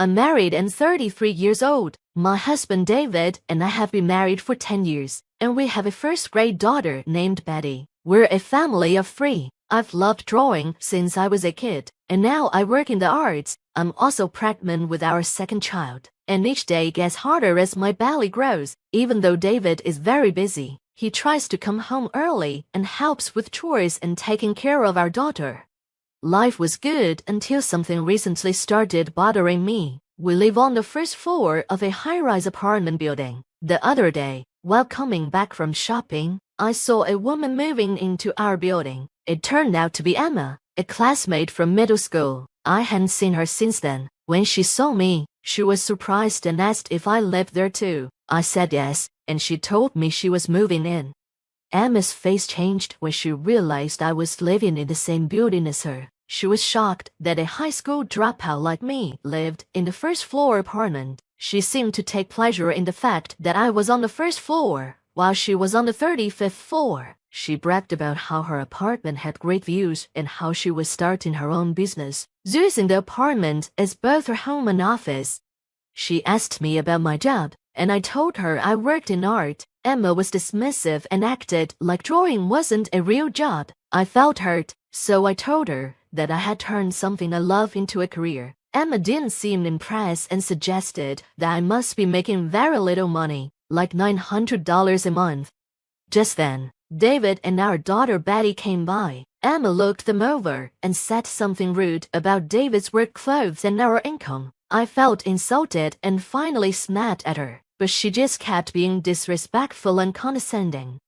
I'm married and 33 years old. My husband David and I have been married for 10 years, and we have a first-grade daughter named Betty. We're a family of 3. I've loved drawing since I was a kid, and now I work in the arts. I'm also pregnant with our second child, and each day gets harder as my belly grows. Even though David is very busy, he tries to come home early and helps with chores and taking care of our daughter. Life was good until something recently started bothering me. We live on the first floor of a high-rise apartment building. The other day, while coming back from shopping, I saw a woman moving into our building. It turned out to be Emma, a classmate from middle school. I hadn't seen her since then. When she saw me, she was surprised and asked if I lived there too. I said yes, and she told me she was moving in. Emma's face changed when she realized I was living in the same building as her. She was shocked that a high school dropout like me lived in the first-floor apartment. She seemed to take pleasure in the fact that I was on the first floor, while she was on the 35th floor. She bragged about how her apartment had great views and how she was starting her own business, using the apartment as both her home and office. She asked me about my job, and I told her I worked in art. Emma was dismissive and acted like drawing wasn't a real job. I felt hurt, so I told her that I had turned something I love into a career. Emma didn't seem impressed and suggested that I must be making very little money, like $900 a month. Just then, David and our daughter Betty came by. Emma looked them over and said something rude about David's work clothes and our income. I felt insulted and finally snapped at her, but she just kept being disrespectful and condescending.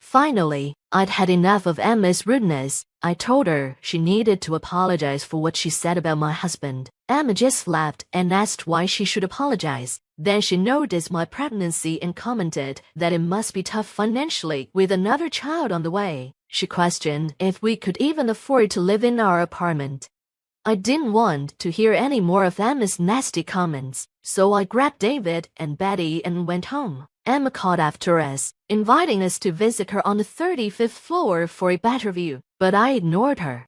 Finally, I'd had enough of Emma's rudeness. I told her she needed to apologize for what she said about my husband. Emma just laughed and asked why she should apologize. Then she noticed my pregnancy and commented that it must be tough financially with another child on the way. She questioned if we could even afford to live in our apartment. I didn't want to hear any more of Emma's nasty comments, so I grabbed David and Betty and went home. Emma called after us, inviting us to visit her on the 35th floor for a better view, but I ignored her.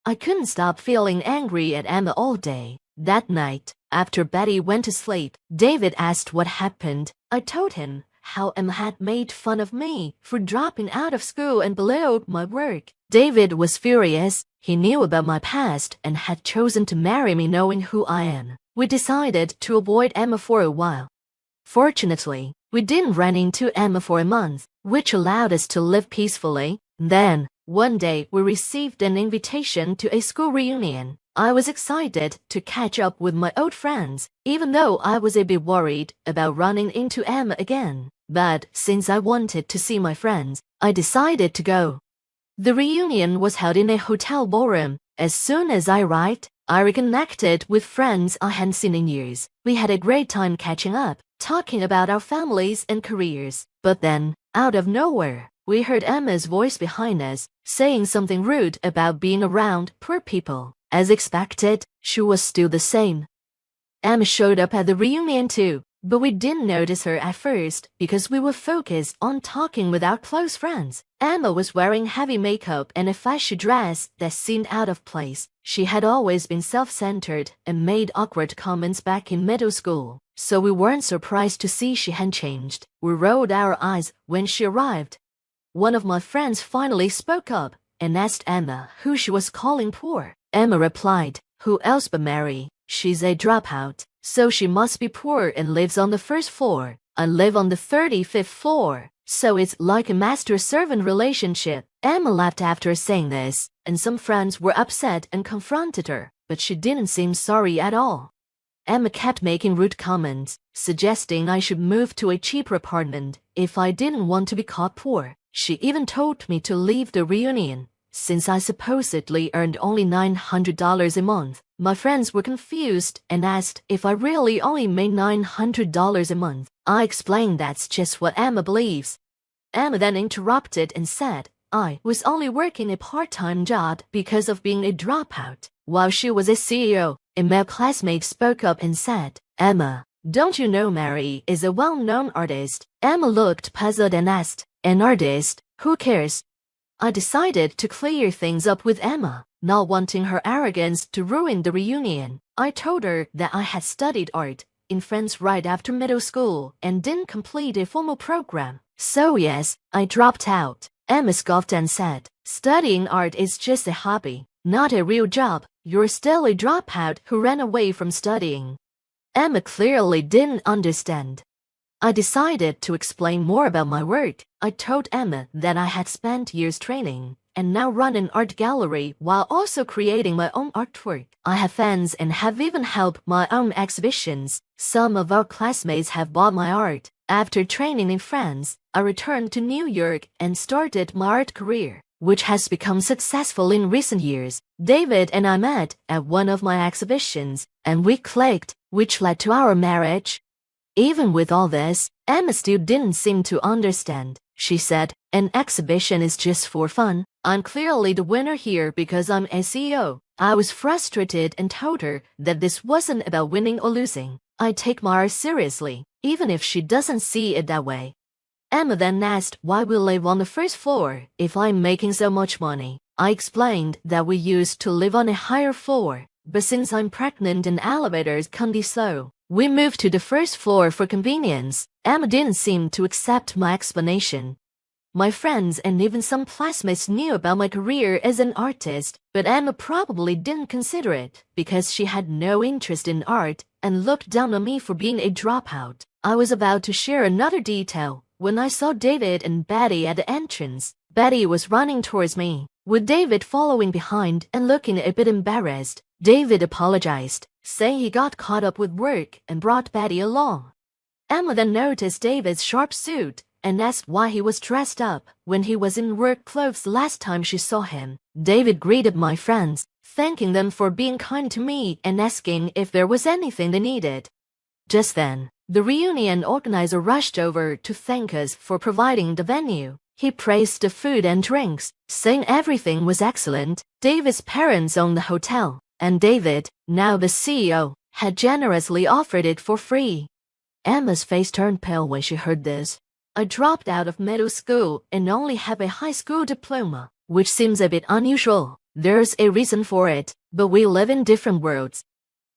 I couldn't stop feeling angry at Emma all day. That night, after Betty went to sleep, David asked what happened. I told him how Emma had made fun of me for dropping out of school and belittled my work. David was furious. He knew about my past and had chosen to marry me knowing who I am. We decided to avoid Emma for a while. Fortunately, we didn't run into Emma for a month, which allowed us to live peacefully. Then, one day we received an invitation to a school reunion. I was excited to catch up with my old friends, even though I was a bit worried about running into Emma again. But since I wanted to see my friends, I decided to go. The reunion was held in a hotel ballroom. As soon as I arrived, I reconnected with friends I hadn't seen in years. We had a great time catching up, talking about our families and careers. But then, out of nowhere, we heard Emma's voice behind us, saying something rude about being around poor people. As expected, she was still the same. Emma showed up at the reunion too, but we didn't notice her at first because we were focused on talking with our close friends. Emma was wearing heavy makeup and a flashy dress that seemed out of place. She had always been self-centered and made awkward comments back in middle school, so we weren't surprised to see she hadn't changed. We rolled our eyes when she arrived. One of my friends finally spoke up and asked Emma who she was calling poor. Emma replied, "Who else but Mary? She's a dropout, so she must be poor and lives on the first floor. I live on the 35th floor, so it's like a master-servant relationship." Emma laughed after saying this, and some friends were upset and confronted her, but she didn't seem sorry at all. Emma kept making rude comments, suggesting I should move to a cheaper apartment if I didn't want to be caught poor. She even told me to leave the reunion, since I supposedly earned only $900 a month. My friends were confused and asked if I really only made $900 a month. I explained that's just what Emma believes. Emma then interrupted and said I was only working a part-time job because of being a dropout. While she was a CEO, a male classmate spoke up and said, "Emma, don't you know Mary is a well-known artist?" Emma looked puzzled and asked, "An artist? Who cares?" I decided to clear things up with Emma. not wanting her arrogance to ruin the reunion. I told her that I had studied art in France right after middle school and didn't complete a formal program. So yes, I dropped out. Emma scoffed and said, "Studying art is just a hobby, not a real job. You're still a dropout who ran away from studying." Emma clearly didn't understand. I decided to explain more about my work. I told Emma that I had spent years training and now run an art gallery while also creating my own artwork. I have fans and have even helped my own exhibitions. Some of our classmates have bought my art. After training in France, I returned to New York and started my art career, which has become successful in recent years. David and I met at one of my exhibitions, and we clicked, which led to our marriage. Even with all this, Emma still didn't seem to understand. She said, "An exhibition is just for fun. I'm clearly the winner here because I'm a CEO." I was frustrated and told her that this wasn't about winning or losing. I take my art seriously, even if she doesn't see it that way. Emma then asked why we live on the first floor if I'm making so much money. I explained that we used to live on a higher floor, but since I'm pregnant and elevators can't be slow, we moved to the first floor for convenience. Emma didn't seem to accept my explanation. My friends and even some classmates knew about my career as an artist, but Emma probably didn't consider it because she had no interest in art and looked down on me for being a dropout. I was about to share another detail when I saw David and Betty at the entrance. Betty was running towards me, with David following behind and looking a bit embarrassed. David apologized, saying he got caught up with work and brought Betty along. Emma then noticed David's sharp suit and asked why he was dressed up when he was in work clothes last time she saw him. David greeted my friends, thanking them for being kind to me and asking if there was anything they needed. Just then, the reunion organizer rushed over to thank us for providing the venue. He praised the food and drinks, saying everything was excellent. David's parents owned the hotel, and David, now the CEO, had generously offered it for free. Emma's face turned pale when she heard this. I dropped out of middle school and only have a high school diploma, which seems a bit unusual. There's a reason for it, but we live in different worlds.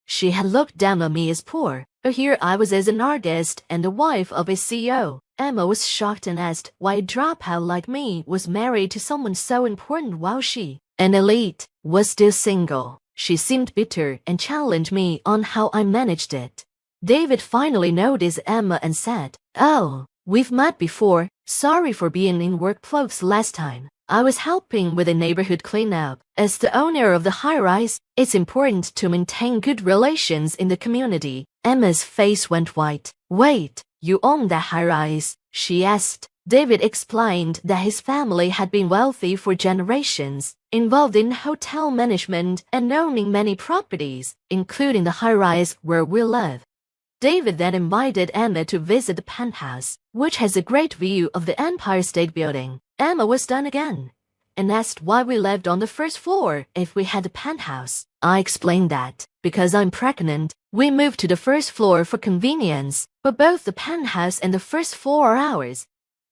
She had looked down on me as poor, but here I was as an artist and the wife of a CEO. Emma was shocked and asked why a dropout like me was married to someone so important while she, an elite, was still single. She seemed bitter and challenged me on how I managed it. David finally noticed Emma and said, "Oh, we've met before. Sorry for being in work clothes last time. I was helping with a neighborhood cleanup. As the owner of the high-rise, it's important to maintain good relations in the community." Emma's face went white. "Wait, you own that high-rise?" she asked. David explained that his family had been wealthy for generations, involved in hotel management and owning many properties, including the high-rise where we live. David then invited Emma to visit the penthouse, which has a great view of the Empire State Building. Emma was stunned again and asked why we lived on the first floor if we had a penthouse. I explained that, because I'm pregnant, we moved to the first floor for convenience, but both the penthouse and the first floor are ours.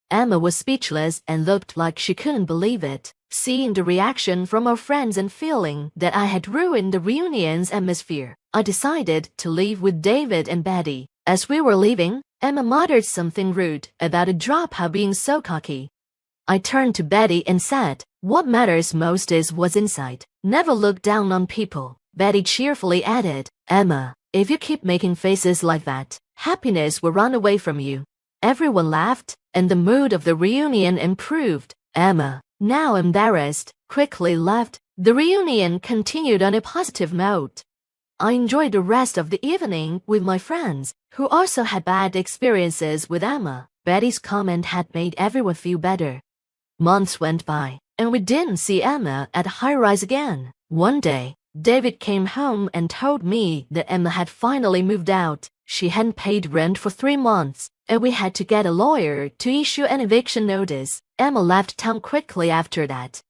Emma was speechless and looked like she couldn't believe it, seeing the reaction from our friends and feeling that I had ruined the reunion's atmosphere. I decided to leave with David and Betty. As we were leaving, Emma muttered something rude about a dropout being so cocky. I turned to Betty and said, "What matters most is what's inside. Never look down on people." Betty cheerfully added, "Emma, if you keep making faces like that, happiness will run away from you." Everyone laughed, and the mood of the reunion improved. Emma, now embarrassed, quickly left. The reunion continued on a positive note. I enjoyed the rest of the evening with my friends, who also had bad experiences with Emma. Betty's comment had made everyone feel better. Months went by, and we didn't see Emma at the high-rise again. One day, David came home and told me that Emma had finally moved out. She hadn't paid rent for 3 months, and we had to get a lawyer to issue an eviction notice. Emma left town quickly after that.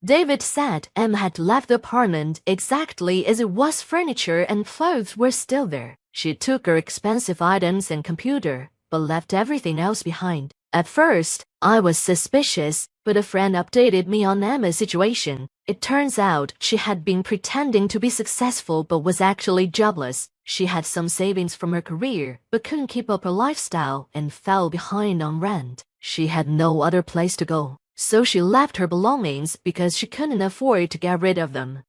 David said Emma had left the apartment exactly as it was. Furniture and clothes were still there. She took her expensive items and computer, but left everything else behind. At first, I was suspicious, but a friend updated me on Emma's situation. It turns out she had been pretending to be successful but was actually jobless. She had some savings from her career but couldn't keep up her lifestyle and fell behind on rent. She had no other place to go, so she left her belongings because she couldn't afford to get rid of them.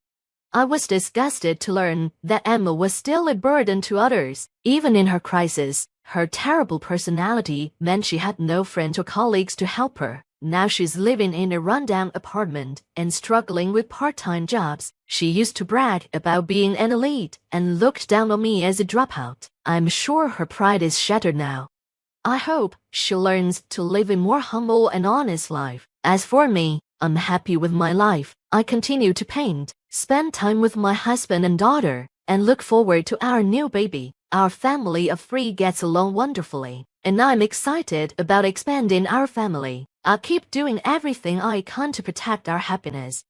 I was disgusted to learn that Emma was still a burden to others. Even in her crisis, her terrible personality meant she had no friends or colleagues to help her. Now she's living in a rundown apartment and struggling with part-time jobs. She used to brag about being an elite and looked down on me as a dropout. I'm sure her pride is shattered now. I hope she learns to live a more humble and honest life. As for me, I'm happy with my life. I continue to paint, spend time with my husband and daughter, and look forward to our new baby. Our family of 3 gets along wonderfully, and I'm excited about expanding our family. I'll keep doing everything I can to protect our happiness.